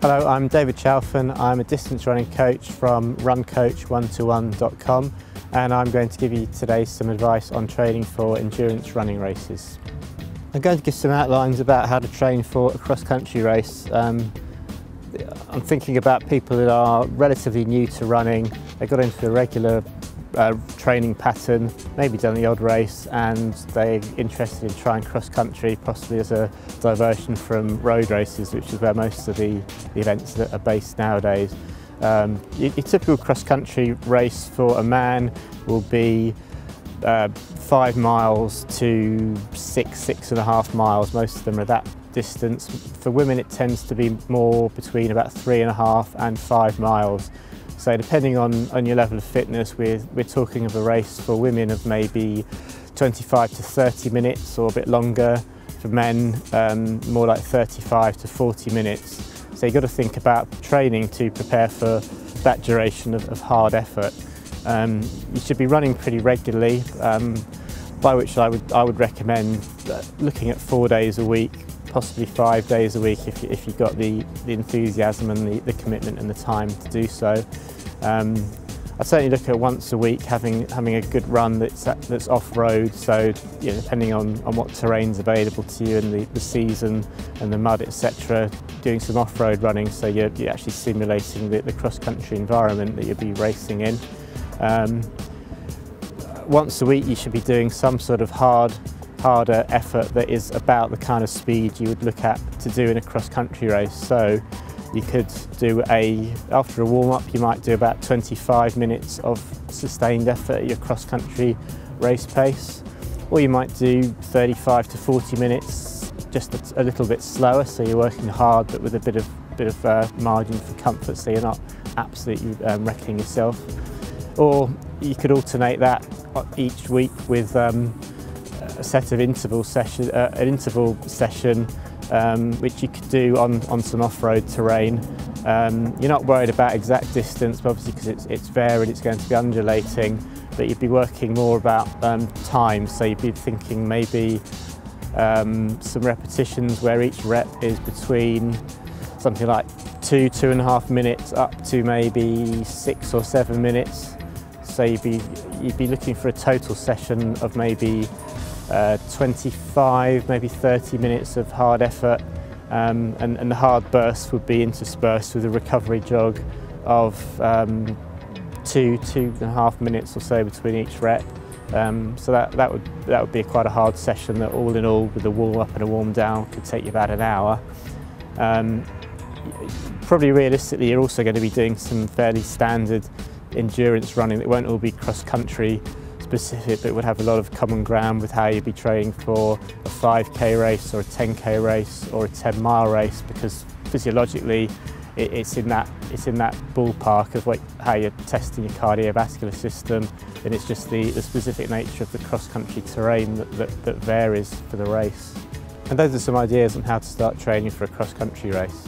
Hello, I'm David Chalfin. I'm a distance running coach from runcoach121.com, and I'm going to give you today some advice on training for endurance running races. I'm going to give some outlines about how to train for a cross-country race. I'm thinking about people that are relatively new to running. They got into a regular training pattern, maybe done the odd race, and they're interested in trying cross-country, possibly as a diversion from road races, which is where most of the events that are based nowadays. Your typical cross-country race for a man will be 5 miles to 6.5 miles. Most of them are that distance. For women it tends to be more between about 3.5 and 5 miles. So depending on your level of fitness, we're talking of a race for women of maybe 25 to 30 minutes or a bit longer. For men, more like 35 to 40 minutes. So you've got to think about training to prepare for that duration of hard effort. You should be running pretty regularly, by which I would recommend looking at 4 days a week, possibly 5 days a week if you've got the enthusiasm and the commitment and the time to do so. I'd certainly look at once a week having a good run that's off-road, so depending on what terrain's available to you and the season and the mud, etc., doing some off-road running so you're actually simulating the cross-country environment that you'll be racing in. Once a week you should be doing some sort of harder effort that is about the kind of speed you would look at to do in a cross-country race. So you could do after a warm-up you might do about 25 minutes of sustained effort at your cross-country race pace, or you might do 35 to 40 minutes just a little bit slower, so you're working hard but with a bit of margin for comfort, so you're not absolutely wrecking yourself. Or you could alternate that each week with a set of interval session, which you could do on some off-road terrain. You're not worried about exact distance, obviously, because it's varied, it's going to be undulating, but you'd be working more about time, so you'd be thinking maybe some repetitions where each rep is between something like 2.5 minutes up to maybe 6 or 7 minutes. So you'd be looking for a total session of maybe 25, maybe 30 minutes of hard effort, and the hard bursts would be interspersed with a recovery jog of 2.5 minutes or so between each rep. So that would be quite a hard session that all in all, with a warm up and a warm down, could take you about an hour. Probably realistically you're also going to be doing some fairly standard endurance running that won't all be cross-country specific, but would have a lot of common ground with how you'd be training for a 5k race or a 10k race or a 10-mile race, because physiologically it's in that ballpark of how you're testing your cardiovascular system, and it's just the specific nature of the cross-country terrain that varies for the race. And those are some ideas on how to start training for a cross-country race.